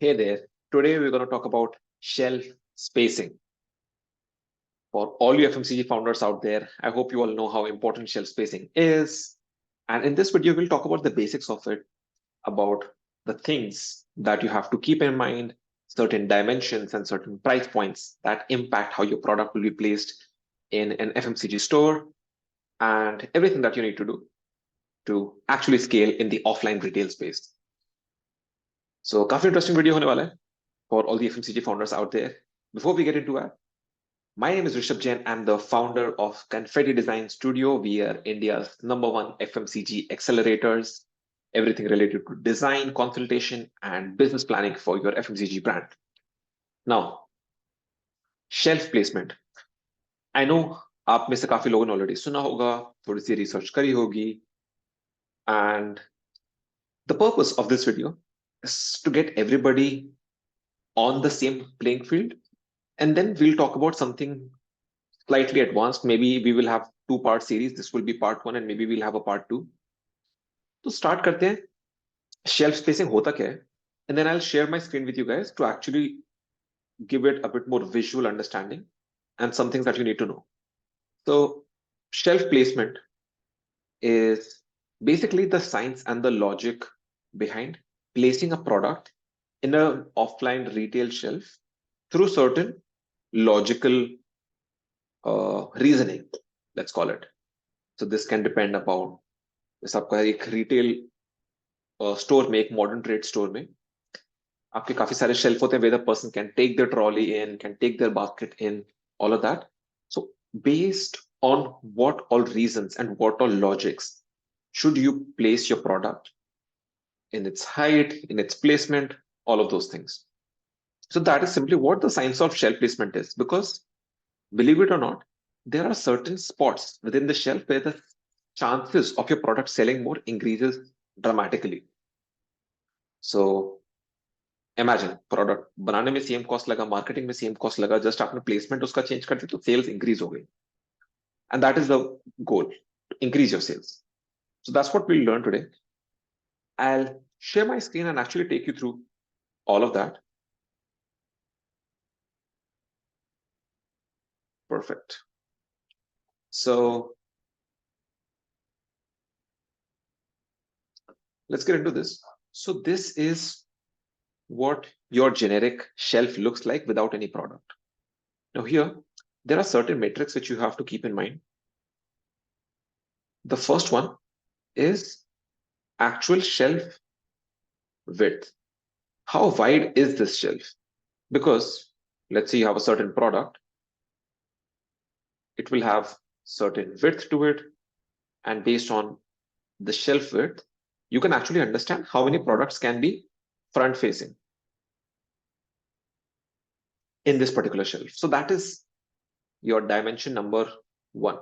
Hey there. Today we're going to talk about shelf spacing. For all you FMCG founders out there, I hope you all know how important shelf spacing is. And in this video, we'll talk about the basics of it, about the things that you have to keep in mind, certain dimensions and certain price points that impact how your product will be placed in an FMCG store, and everything that you need to do to actually scale in the offline retail space. So काफी interesting video होने वाला है for all the FMCG founders out there. Before we get into that, my name is Rishabh Jain. I'm the founder of Confetti Design Studio. We are India's #1 FMCG accelerators, everything related to design, consultation, and business planning for your FMCG brand. Now, shelf placement. I know आप में से काफी लोगों ने already सुना होगा, थोड़ी सी research करी होगी, and the purpose of this video is to get everybody on the same playing field, and then we'll talk about something slightly advanced. Maybe we will have two-part series. This will be part 1 and maybe we'll have a part 2. तो start करते हैं. Shelf spacing होता क्या है? And then I'll share my screen with you guys to actually give it a bit more visual understanding and some things that you need to know. So shelf placement is basically the science and the logic behind placing a product in an offline retail shelf through certain logical reasoning, let's call it. So this can depend upon जैसे आपका एक retail store में, एक modern trade store में आपके काफी सारे shelf होते हैं where the person can take their trolley in, can take their basket in, all of that. So based on what all reasons and what all logics should you place your product in its height, in its placement, all of those things. So that is simply what the science of shelf placement is, because believe it or not, there are certain spots within the shelf where the chances of your product selling more increases dramatically. So imagine product बनाने में same cost लगा, marketing में same cost लगा, just आपने placement उसका change कर दिया तो सेल्स इंक्रीज हो गई. And that is the goal, to increase your sales. So that's what we'll learn today. I'll share my screen and actually take you through all of that. Perfect. So let's get into this. So this is what your generic shelf looks like without any product. Now here, there are certain metrics which you have to keep in mind. The first one is actual shelf width. How wide is this shelf? Because let's say you have a certain product, it will have certain width to it, and based on the shelf width, you can actually understand how many products can be front facing in this particular shelf. So that is your dimension number 1.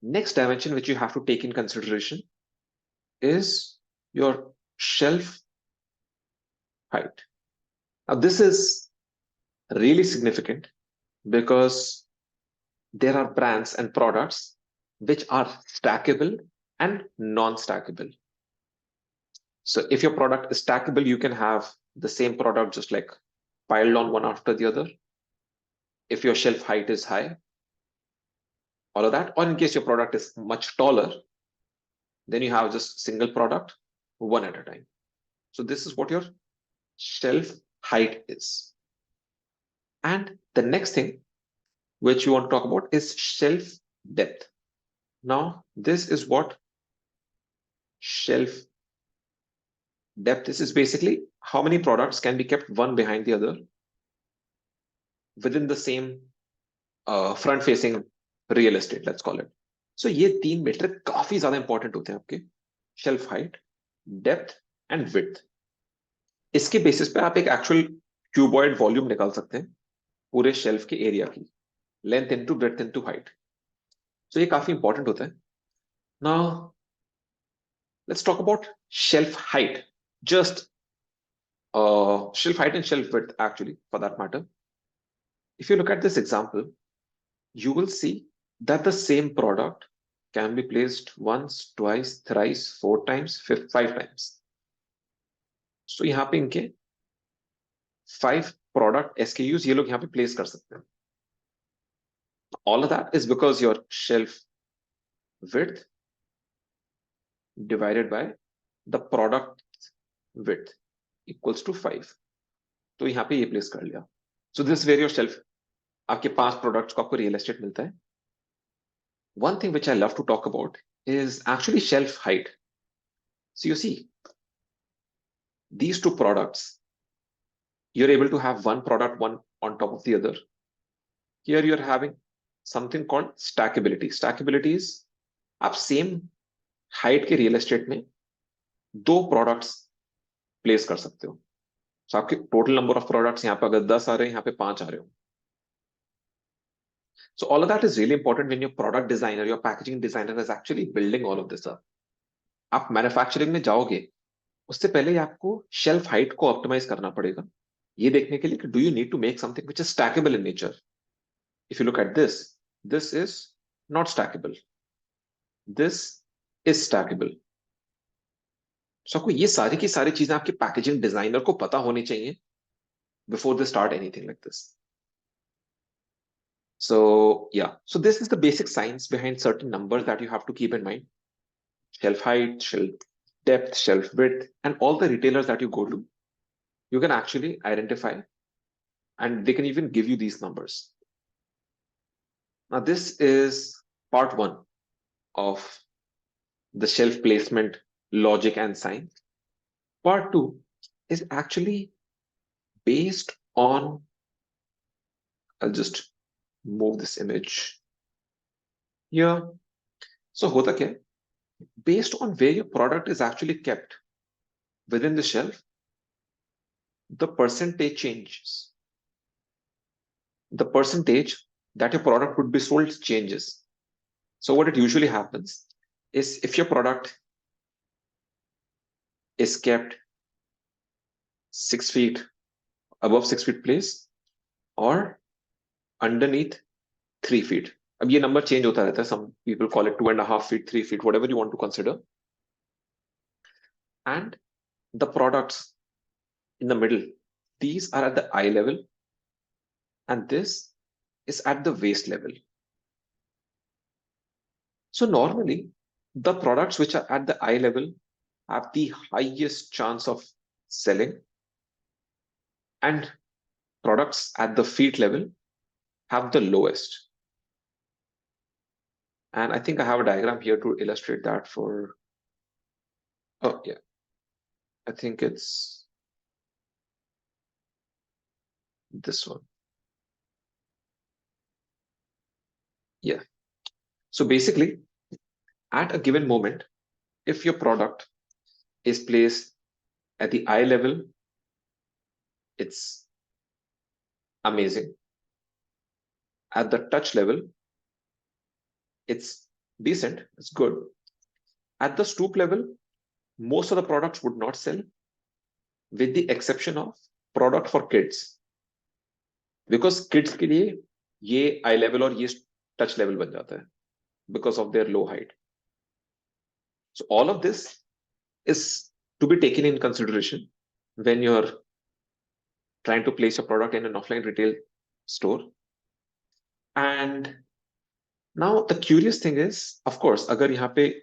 Next dimension which you have to take in consideration is your shelf height. Now this is really significant because there are brands and products which are stackable and non-stackable. So if your product is stackable, you can have the same product just like piled on one after the other. If your shelf height is high, all of that, or in case your product is much taller, then you have just single product, one at a time. So this is what your shelf height is. And the next thing which you want to talk about is shelf depth. Now, this is what shelf depth is basically how many products can be kept one behind the other within the same front facing real estate, let's call it. So ये 3 metric काफी ज्यादा important होते हैं आपके, shelf height, depth and width. इसके basis पे आप एक एक्चुअल क्यूबॉइड वॉल्यूम निकाल सकते हैं पूरे शेल्फ के एरिया की, length into breadth into height. So ये काफी इंपॉर्टेंट होता है. Now let's talk about shelf height, just shelf height and shelf width actually for that matter. If you look at this example, you will see that the same product can be placed once, twice, thrice, 4 times, 5 times. So यहाँ पे इनके 5 product SKUs ये लोग यहाँ पे place कर सकते हैं. All of that is because your shelf width divided by the product width equals to 5. तो यहाँ पे ये place कर लिया. So this where your shelf, आपके 5 products को आपको real estate मिलता है. One thing which I love to talk about is actually shelf height. So you see, these two products, you're able to have one product one on top of the other. Here you're having something called stackability. Stackability is आप same height के real estate में 2 products place कर सकते हो. So आपके total number of products यहाँ पे अगर 10 आ रहे हैं, यहाँ पे 5 आ रहे हो. So all of that is really important when your product designer, your packaging designer is actually building all of this up. आप मैन्युफैक्चरिंग में जाओगे, उससे पहले ही आपको शेल्फ हाइट को ऑप्टिमाइज करना पड़ेगा, ये देखने के लिए कि do you need to make something which is stackable in nature. If you look at this is not stackable, this is stackable. So आपको ये सारी की सारी चीजें आपके पैकेजिंग डिजाइनर को पता होनी चाहिए before they start anything like this. So yeah, so this is the basic science behind certain numbers that you have to keep in mind. Shelf height, shelf depth, shelf width, and all the retailers that you go to, you can actually identify and they can even give you these numbers. Now, this is part 1 of the shelf placement logic and science. Part 2 is actually based on, I'll just move this image here. So hota kya hai? Based on where your product is actually kept within the shelf, the percentage changes. The percentage that your product would be sold changes. So what it usually happens is if your product is kept 6 feet above 6 feet place or underneath 3 feet. अब ये number change होता रहता है. Some people call it 2.5 feet, 3 feet, whatever you want to consider. And the products in the middle, these are at the eye level, and this is at the waist level. So normally, the products which are at the eye level have the highest chance of selling, and products at the feet level have the lowest. And I think I have a diagram here to illustrate that for, oh yeah, I think it's this one. Yeah. So basically, at a given moment, if your product is placed at the eye level, it's amazing. At the touch level, it's decent, it's good. At the stoop level, most of the products would not sell, with the exception of product for kids. Because kids के लिए ये eye level और ये touch level बन जाता है because of their low height. So all of this is to be taken in consideration when you're trying to place your product in an offline retail store. And now the curious thing is, of course, अगर यहाँ पे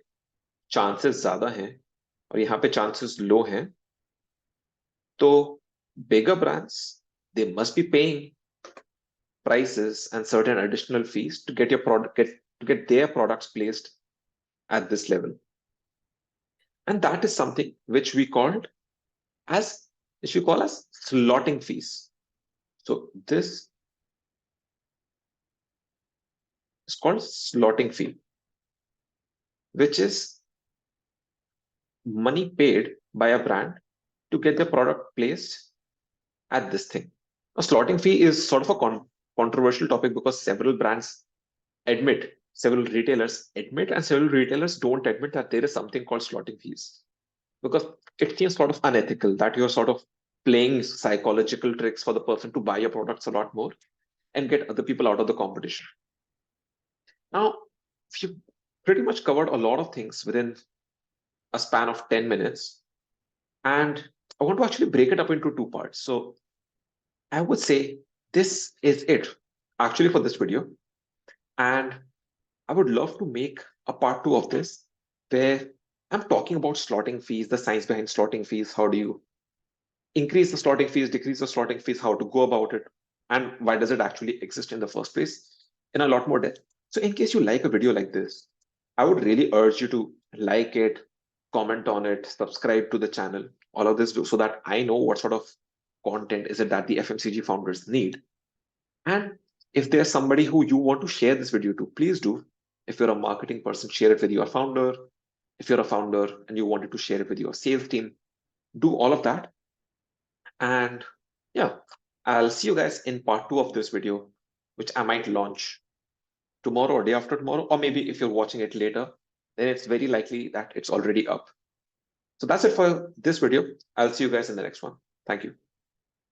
chances ज़्यादा हैं और यहाँ पे chances low हैं, तो bigger brands, they must be paying prices and certain additional fees to get your product to get their products placed at this level. And that is something which we call as slotting fees. So this is called slotting fee, which is money paid by a brand to get their product placed at this thing. A slotting fee is sort of a controversial topic because several brands admit, several retailers admit, and several retailers don't admit that there is something called slotting fees, because it seems sort of unethical that you're sort of playing psychological tricks for the person to buy your products a lot more and get other people out of the competition. Now, you pretty much covered a lot of things within a span of 10 minutes, and I want to actually break it up into 2 parts. So I would say this is it actually for this video. And I would love to make a part two of this where I'm talking about slotting fees, the science behind slotting fees. How do you increase the slotting fees, decrease the slotting fees, how to go about it, and why does it actually exist in the first place in a lot more depth. So in case you like a video like this, I would really urge you to like it, comment on it, subscribe to the channel, all of this so that I know what sort of content is it that the FMCG founders need. And if there's somebody who you want to share this video to, please do. If you're a marketing person, share it with your founder. If you're a founder and you wanted to share it with your sales team, do all of that. And yeah, I'll see you guys in part two of this video, which I might launch tomorrow or day after tomorrow, or maybe if you're watching it later, then it's very likely that it's already up. So that's it for this video. I'll see you guys in the next one. Thank you.